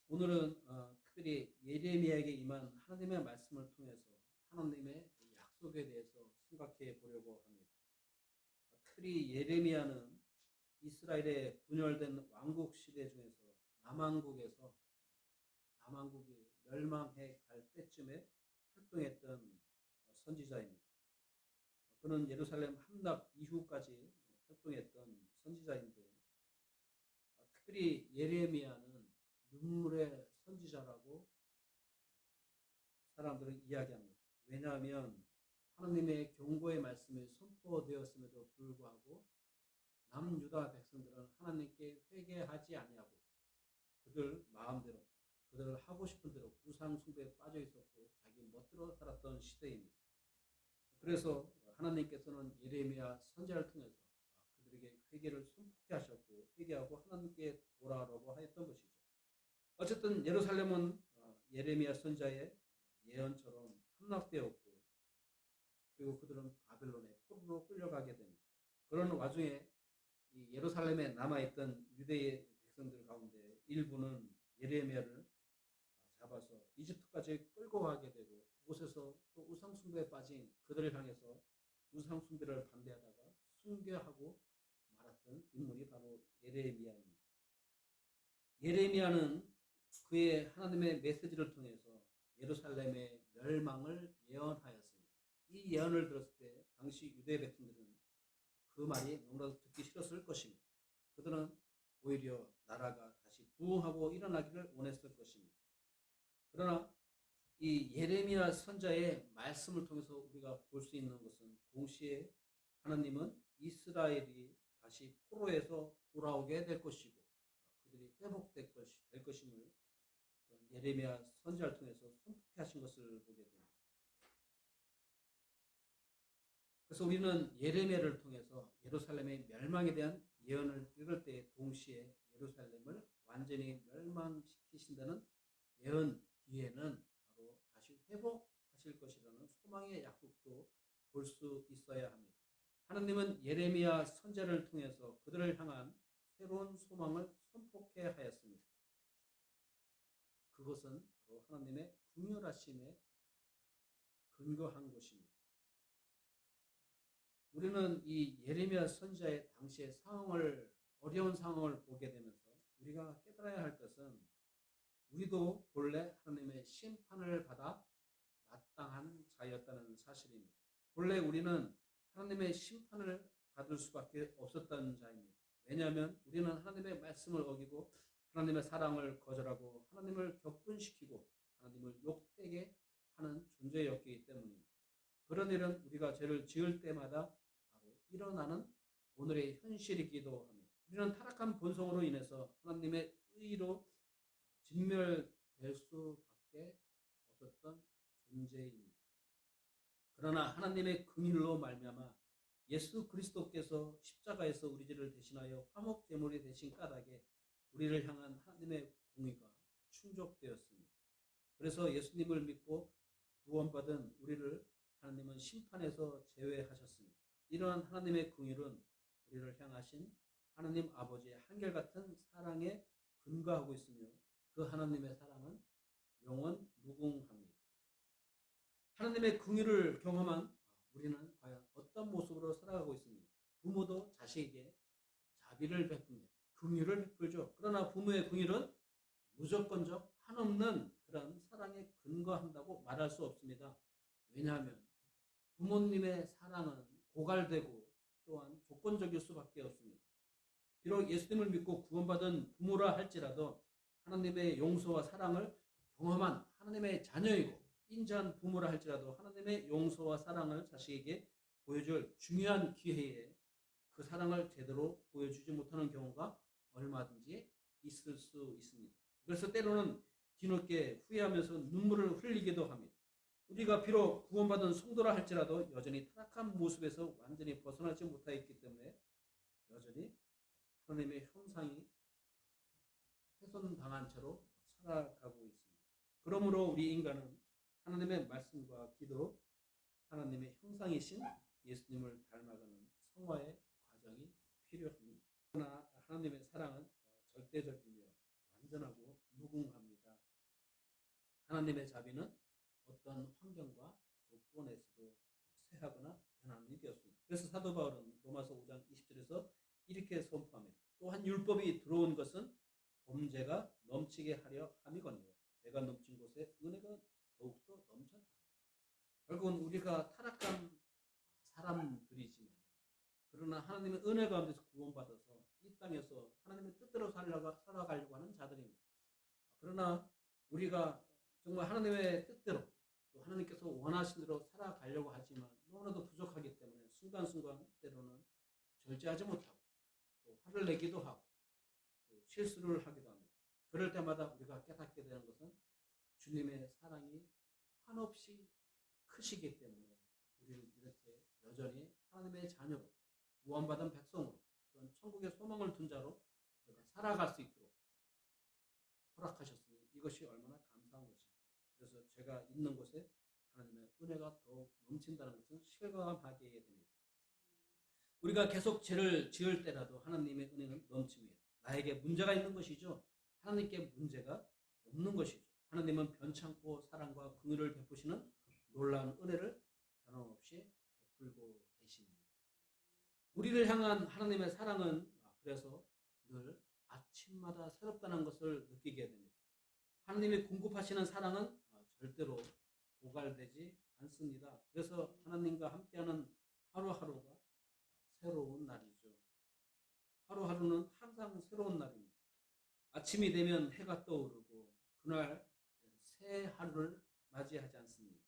오늘은 특별히 예레미야에게 임한 하나님의 말씀을 통해서 하나님의 약속에 대해서 생각해 보려고 합니다. 특별히 예레미야는 이스라엘의 분열된 왕국 시대 중에서 남왕국이 멸망해 갈 때쯤에 활동했던 선지자입니다. 그는 예루살렘 함락 이후까지 활동했던 선지자인데, 특별히 예레미야는 눈물의 선지자라고 사람들은 이야기합니다. 왜냐하면 하나님의 경고의 말씀이 선포되었음에도 불구하고 남유다 백성들은 하나님께 회개하지 아니하고 그들 마음대로 그들 하고 싶은 대로 우상 숭배에 빠져 있었고 자기 멋대로 살았던 시대입니다. 그래서 하나님께서는 예레미야 선지자를 통해서 그들에게 회개를 선포케 하셨고 회개하고 하나님께 돌아오라고 하였던 것이죠. 어쨌든 예루살렘은 예레미야 선지자의 예언처럼 함락되었고, 그리고 그들은 바벨론의 포로로 끌려가게 됩니다. 그런 와중에 이 예루살렘에 남아있던 유대의 백성들 가운데 일부는 예레미야를 잡아서 이집트까지 끌고 가게 되고, 그곳에서 또 우상숭배에 빠진 그들을 향해서 우상숭배를 반대하다가 순교하고 말았던 인물이 바로 예레미야입니다. 예레미야는 그의 하나님의 메시지를 통해서 예루살렘의 멸망을 예언하였습니다. 이 예언을 들었을 때 당시 유대 백성들은 그 말이 너무나도 듣기 싫었을 것입니다. 그들은 오히려 나라가 다시 부흥하고 일어나기를 원했을 것입니다. 그러나 이 예레미야 선자의 말씀을 통해서 우리가 볼 수 있는 것은 동시에 하나님은 이스라엘이 다시 포로에서 돌아오게 될 것이고 그들이 회복될 것임을 예레미야 선지자를 통해서 선포케 하신 것을 보게 됩니다. 그래서 우리는 예레미야를 통해서 예루살렘의 멸망에 대한 예언을 읽을 때 동시에 예루살렘을 완전히 멸망시키신다는 예언 뒤에는 바로 다시 회복하실 것이라는 소망의 약속도 볼 수 있어야 합니다. 하나님은 예레미야 선지자를 통해서 그들을 향한 새로운 소망을 선포케 하였습니다. 그것은 바로 하나님의 긍휼하심에 근거한 것입니다. 우리는 이 예레미야 선지자의 당시의 어려운 상황을 보게 되면서 우리가 깨달아야 할 것은 우리도 본래 하나님의 심판을 받아 마땅한 자였다는 사실입니다. 본래 우리는 하나님의 심판을 받을 수밖에 없었던 자입니다. 왜냐하면 우리는 하나님의 말씀을 어기고 하나님의 사랑을 거절하고 하나님을 격분시키고 하나님을 욕되게 하는 존재였기 때문입니다. 그런 일은 우리가 죄를 지을 때마다 바로 일어나는 오늘의 현실이기도 합니다. 우리는 타락한 본성으로 인해서 하나님의 의로 진멸될 수밖에 없었던 존재입니다. 그러나 하나님의 긍휼로 말미암아 예수 그리스도께서 십자가에서 우리 죄를 대신하여 화목 제물이 되신 까닭에 우리를 향한 하나님의 공의가 충족되었습니다. 그래서 예수님을 믿고 구원받은 우리를 하나님은 심판에서 제외하셨습니다. 이러한 하나님의 긍휼은 우리를 향하신 하나님 아버지의 한결같은 사랑에 근거하고 있으며 그 하나님의 사랑은 영원 무궁합니다. 하나님의 긍휼을 경험한 우리는 과연 어떤 모습으로 살아가고 있습니까? 부모도 자식에게 자비를 베풉니다. 긍휼을 베풀죠. 그러나 부모의 긍휼은 무조건적 한없는 그런 사랑에 근거한다고 말할 수 없습니다. 왜냐하면 부모님의 사랑은 고갈되고 또한 조건적일 수밖에 없습니다. 비록 예수님을 믿고 구원받은 부모라 할지라도 하나님의 용서와 사랑을 경험한 하나님의 자녀이고 인자한 부모라 할지라도 하나님의 용서와 사랑을 자식에게 보여줄 중요한 기회에 그 사랑을 제대로 보여주지 못하는 경우가 얼마든지 있을 수 있습니다. 그래서 때로는 뒤늦게 후회하면서 눈물을 흘리기도 합니다. 우리가 비록 구원받은 성도라 할지라도 여전히 타락한 모습에서 완전히 벗어나지 못하였기 때문에 여전히 하나님의 형상이 훼손당한 채로 살아가고 있습니다. 그러므로 우리 인간은 하나님의 말씀과 기도, 하나님의 형상이신 예수님을 닮아가는 성화의 과정이 필요합니다. 그러나 하나님의 사랑은 절대적이며 완전하고 무궁합니다. 하나님의 자비는 어떤 환경과 조건에서도 쇠하거나 변하는 일이 없습니다. 그래서 사도 바울은 로마서 5장 20절에서 이렇게 선포합니다. 또한 율법이 들어온 것은 범죄가 넘치게 하려 함이거니와 죄가 넘친 곳에 은혜가 더욱더 넘쳤다. 결국은 우리가 타락한 사람들이지만 그러나 하나님의 은혜 가운데서 구원받아서 이 땅에서 하나님의 뜻대로 살아가려고 하는 자들입니다. 그러나 우리가 정말 하나님의 뜻대로 또 하나님께서 원하신 대로 살아가려고 하지만 너무나도 부족하기 때문에 순간순간 때로는 절제하지 못하고 또 화를 내기도 하고 또 실수를 하기도 합니다. 그럴 때마다 우리가 깨닫게 되는 것은 주님의 사랑이 한없이 크시기 때문에 우리는 이렇게 여전히 하나님의 자녀로 구원받은 백성으로 또한 천국의 소망을 둔 자로 우리가 살아갈 수 있도록 허락하셨으니 이것이 얼마나 감사한 것입니다. 그래서 제가 있는 곳에 하나님의 은혜가 더욱 넘친다는 것은 실감하게 됩니다. 우리가 계속 죄를 지을 때라도 하나님의 은혜는 넘칩니다. 나에게 문제가 있는 것이죠. 하나님께 문제가 없는 것이죠. 하나님은 변창고 사랑과 긍휼을 베푸시는 놀라운 은혜를 변함없이 베풀고 계십니다. 우리를 향한 하나님의 사랑은 그래서 늘 아침마다 새롭다는 것을 느끼게 됩니다. 하나님이 공급하시는 사랑은 절대로 고갈되지 않습니다. 그래서 하나님과 함께하는 하루하루가 새로운 날이죠. 하루하루는 항상 새로운 날입니다. 아침이 되면 해가 떠오르고 그날 새 하루를 맞이하지 않습니까?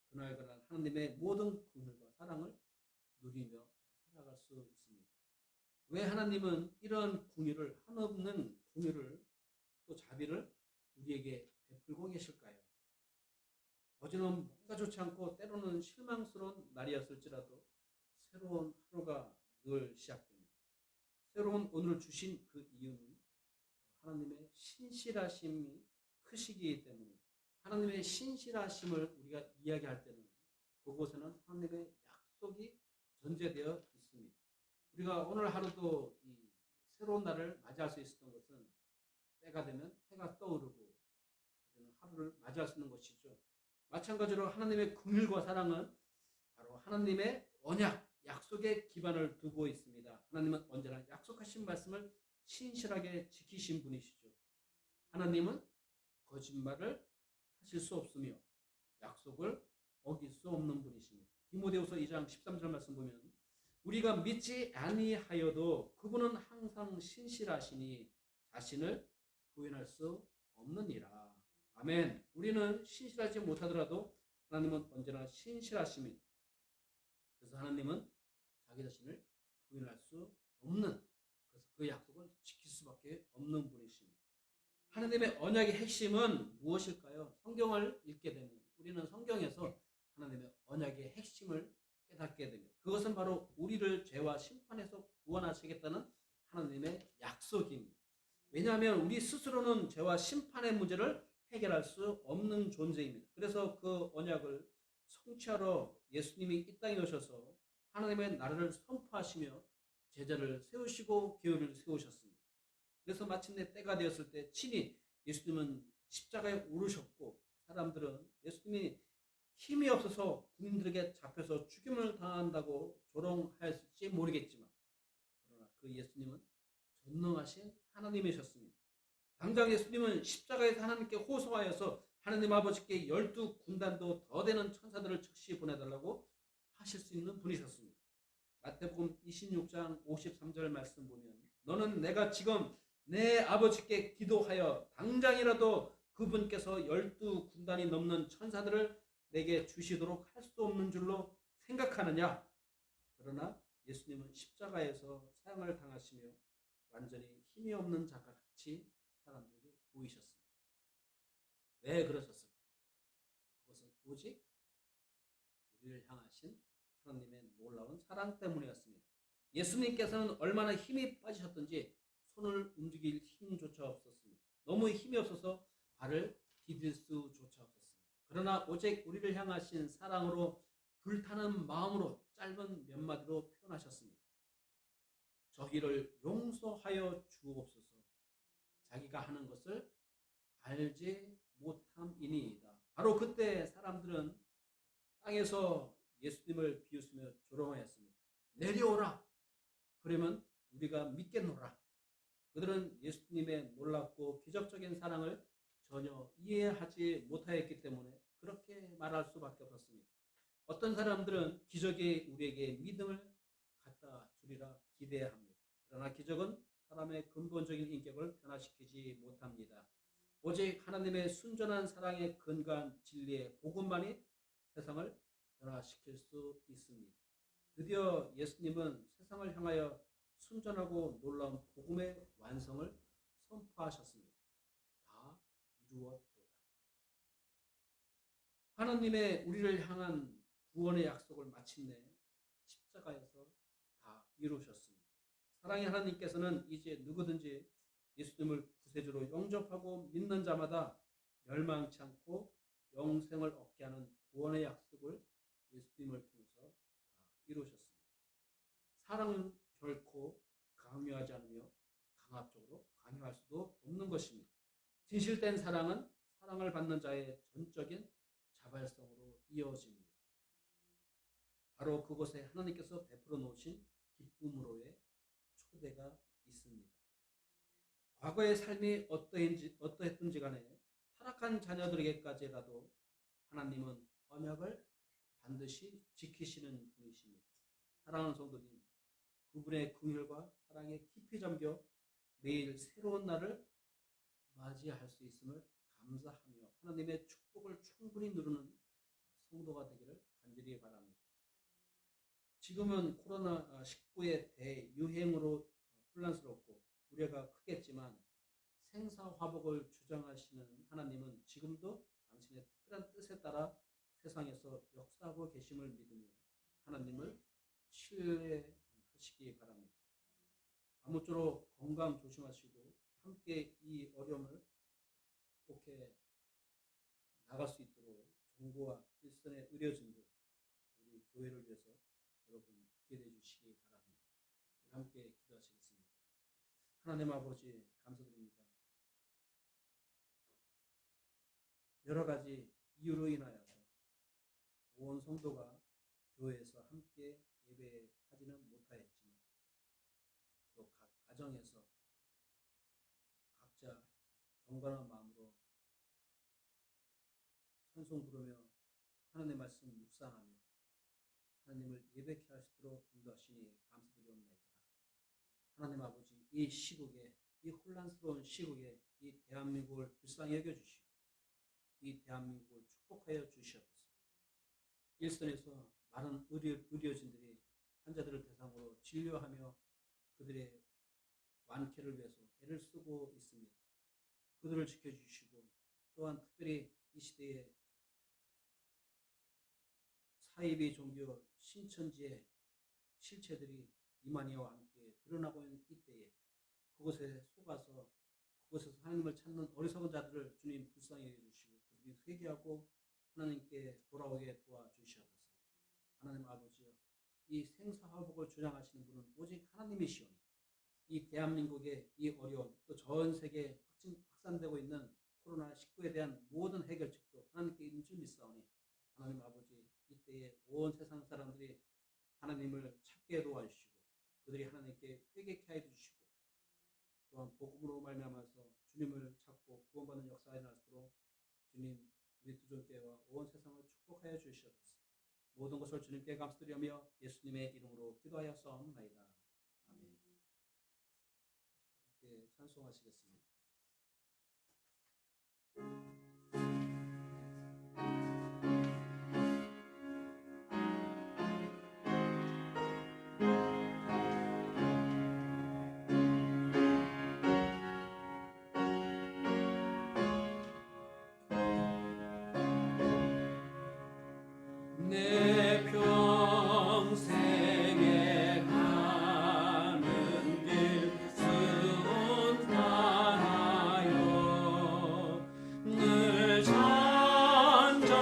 그날 하나님의 모든 긍휼과 사랑을 누리며 살아갈 수 있습니다. 왜 하나님은 이런 긍휼을 한없는 긍휼을 또 자비를 우리에게 베풀고 계실까요? 어제는 뭔가 좋지 않고 때로는 실망스러운 날이었을지라도 새로운 하루가 늘 시작됩니다. 새로운 오늘 주신 그 이유는 하나님의 신실하심이 크시기 때문입니다. 하나님의 신실하심을 우리가 이야기할 때는 그곳에는 하나님의 약속이 전제되어 있습니다. 우리가 오늘 하루도 이 새로운 날을 맞이할 수 있었던 것은 때가 되면 해가 떠오르고 우리는 하루를 맞이할 수 있는 것이죠. 마찬가지로 하나님의 긍휼과 사랑은 바로 하나님의 언약, 약속의 기반을 두고 있습니다. 하나님은 언제나 약속하신 말씀을 신실하게 지키신 분이시죠. 하나님은 거짓말을 하실 수 없으며 약속을 어길 수 없는 분이십니다. 디모데후서 2장 13절 말씀 보면 우리가 믿지 아니하여도 그분은 항상 신실하시니 자신을 부인할 수 없느니라. 아멘. 우리는 신실하지 못하더라도 하나님은 언제나 신실하십니다. 그래서 하나님은 자기 자신을 부인할 수 없는, 그래서 그 약속을 지킬 수밖에 없는 분이십니다. 하나님의 언약의 핵심은 무엇일까요? 성경을 읽게 되면 우리는 성경에서 하나님의 언약의 핵심을 깨닫게 됩니다. 그것은 바로 우리를 죄와 심판에서 구원하시겠다는 하나님의 약속입니다. 왜냐하면 우리 스스로는 죄와 심판의 문제를 해결할 수 없는 존재입니다. 그래서 그 언약을 성취하러 예수님이 이 땅에 오셔서 하나님의 나라를 선포하시며 제자를 세우시고 교회를 세우셨습니다. 그래서 마침내 때가 되었을 때 친히 예수님은 십자가에 오르셨고 사람들은 예수님이 힘이 없어서 군인들에게 잡혀서 죽임을 당한다고 조롱하였을지 모르겠지만 그러나 그 예수님은 전능하신 하나님이셨습니다. 당장 예수님은 십자가에서 하나님께 호소하여서 하나님 아버지께 12군단도 더 되는 천사들을 즉시 보내달라고 하실 수 있는 분이셨습니다. 마태복음 26장 53절 말씀 보면 너는 내가 지금 내 아버지께 기도하여 당장이라도 그분께서 12군단이 넘는 천사들을 내게 주시도록 할 수 없는 줄로 생각하느냐? 그러나 예수님은 십자가에서 사형을 당하시며 완전히 힘이 없는 자가 같이 사람들에게 보이셨습니다. 왜 그러셨을까요? 그것은 오직 우리를 향하신 하나님의 놀라운 사랑 때문이었습니다. 예수님께서는 얼마나 힘이 빠지셨던지 손을 움직일 힘조차 없었습니다. 너무 힘이 없어서 발을 디딜 수조차 없었습니다. 그러나 오직 우리를 향하신 사랑으로 불타는 마음으로 짧은 몇 마디로 표현하셨습니다. 저희를 용서하여 주옵소서. 자기가 하는 것을 알지 못함이니이다. 바로 그때 사람들은 땅에서 예수님을 비웃으며 조롱하였습니다. 내려오라. 그러면 우리가 믿겠노라. 그들은 예수님의 놀랍고 기적적인 사랑을 전혀 이해하지 못하였기 때문에 그렇게 말할 수밖에 없었습니다. 어떤 사람들은 기적이 우리에게 믿음을 갖다 주리라 기대합니다. 그러나 기적은 사람의 근본적인 인격을 변화시키지 못합니다. 오직 하나님의 순전한 사랑에 근거한 진리의 복음만이 세상을 변화시킬 수 있습니다. 드디어 예수님은 세상을 향하여 순전하고 놀라운 복음의 완성을 선포하셨습니다. 다 이루었도다. 하나님의 우리를 향한 구원의 약속을 마침내 십자가에서 다 이루셨습니다. 사랑의 하나님께서는 이제 누구든지 예수님을 구세주로 영접하고 믿는 자마다 멸망치 않고 영생을 얻게 하는 구원의 약속을 예수님을 통해서 다 이루셨습니다. 사랑은 결코 강요하지 않으며 강압적으로 강요할 수도 없는 것입니다. 진실된 사랑은 사랑을 받는 자의 전적인 자발성으로 이어집니다. 바로 그곳에 하나님께서 베풀어 놓으신 기쁨으로의 초대가 있습니다. 과거의 삶이 어떠했든지 간에 타락한 자녀들에게까지라도 하나님은 언약을 반드시 지키시는 분이십니다. 사랑하는 성도님, 그분의 긍휼과 사랑에 깊이 잠겨 매일 새로운 날을 맞이할 수 있음을 감사하며 하나님의 축복을 충분히 누리는 성도가 되기를 간절히 바랍니다. 지금은 코로나19의 대유행으로 혼란스럽고 우려가 크겠지만 생사화복을 주장하시는 하나님은 지금도 당신의 특별한 뜻에 따라 세상에서 역사하고 계심을 믿으며 하나님을 신뢰하시기 바랍니다. 아무쪼록 건강 조심하시고 함께 이 어려움을 극복해 나갈 수 있도록 정부와 일선의 의료진들, 우리 교회를 위해서 여러분 기도해 주시기 바랍니다. 함께 기도하시겠습니다. 하나님 아버지 감사드립니다. 여러 가지 이유로 인하여서 온 성도가 교회에서 함께 예배하지는 못하였지만 또 각 가정에서 각자 경건한 마음으로 찬송 부르며 하나님의 말씀 묵상하며 하나님을 예배케 하시도록 인도하시니 감사드리옵나이다. 하나님 아버지, 이 시국에, 이 혼란스러운 시국에 이 대한민국을 불쌍히 여겨주시고 이 대한민국을 축복하여 주시옵소서. 일선에서 많은 의료진들이 환자들을 대상으로 진료하며 그들의 완쾌를 위해서 애를 쓰고 있습니다. 그들을 지켜주시고 또한 특별히 이 시대에 사이비 종교 신천지의 실체들이 이만희와 함께 드러나고 있는 이때에 그곳에 속아서 그곳에서 하나님을 찾는 어리석은 자들을 주님 불쌍히 여겨주시고 그들이 회개하고 하나님께 돌아오게 도와주시옵소서. 하나님 아버지여, 이 생사화복을 주장하시는 분은 오직 하나님이시오니 이 대한민국의 이 어려운 또 전 세계에 확산되고 있는 코로나19에 대한 모든 해결책도 하나님께 있는 줄 믿사오니 하나님 아버지, 이때에 온 세상 사람들이 하나님을 찾게 도와주시고 그들이 하나님께 회개케 하여 주시고 또한 복음으로 말미암아서 주님을 찾고 구원받는 역사가 일어날수록 주님 우리 두존교회와 온 세상을 축복하여 주시옵소서. 모든 것을 주님께 감사드리며 예수님의 이름으로 기도하였사옵나이다. 아멘. 함께 찬송하시겠습니다. 내 평생에 가는 길 순탄하여 늘 잔잔한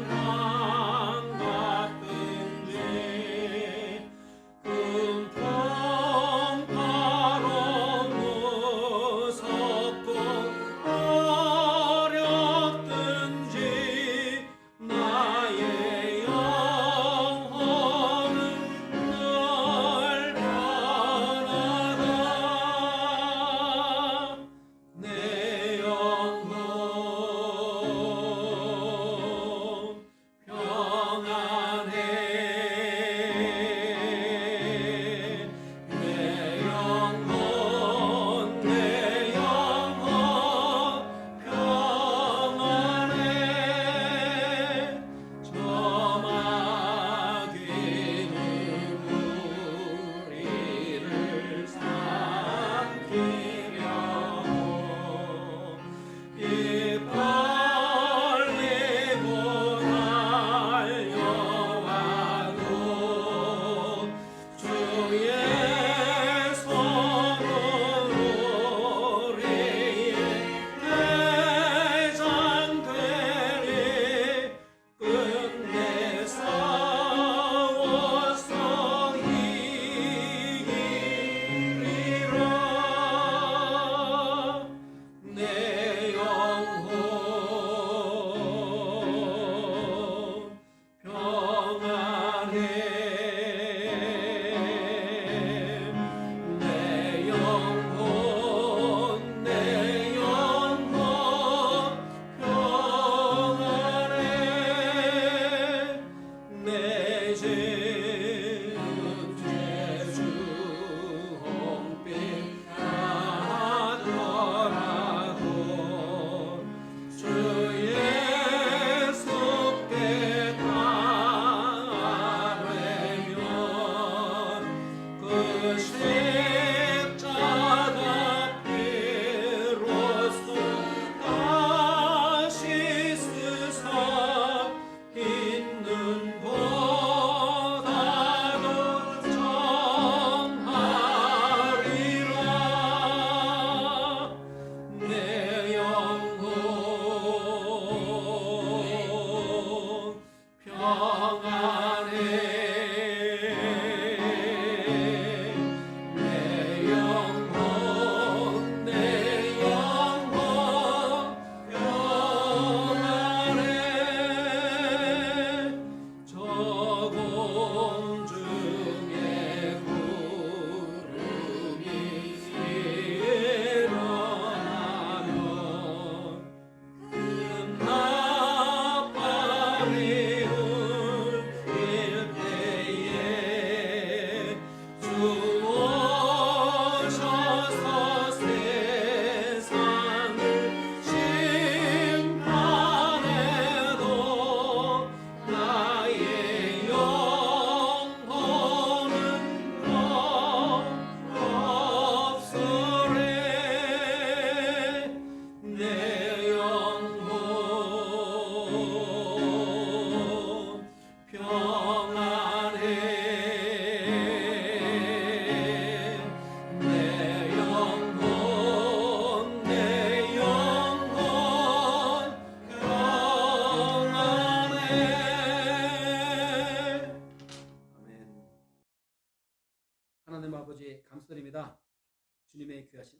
강 같은지 금통파로 무섭고 어려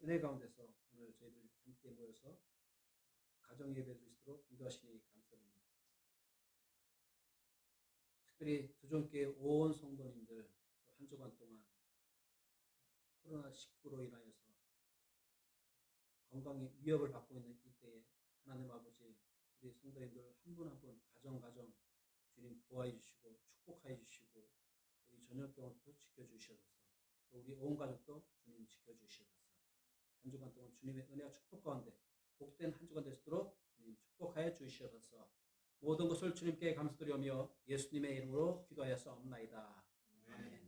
은혜 가운데서 오늘 저희들 함께 모여서 가정 예배 드릴 수 있도록 인도하시니 감사드립니다. 특별히 두종교회 온 성도님들 한 주간 동안 코로나19로 인하여서 건강에 위협을 받고 있는 이때에 하나님 아버지 우리 성도님들 한 분 한 분 가정 주님 보호해 주시고 축복해 주시고 또 이 전염병으로부터 지켜주셔서 또 우리 온 가족도 주님 지켜주셔서 한 주간 동안 주님의 은혜와 축복 가운데 복된 한 주간 되시도록 주님 축복하여 주시옵소서. 모든 것을 주님께 감사드리며 예수님의 이름으로 기도하였사옵나이다. 아멘.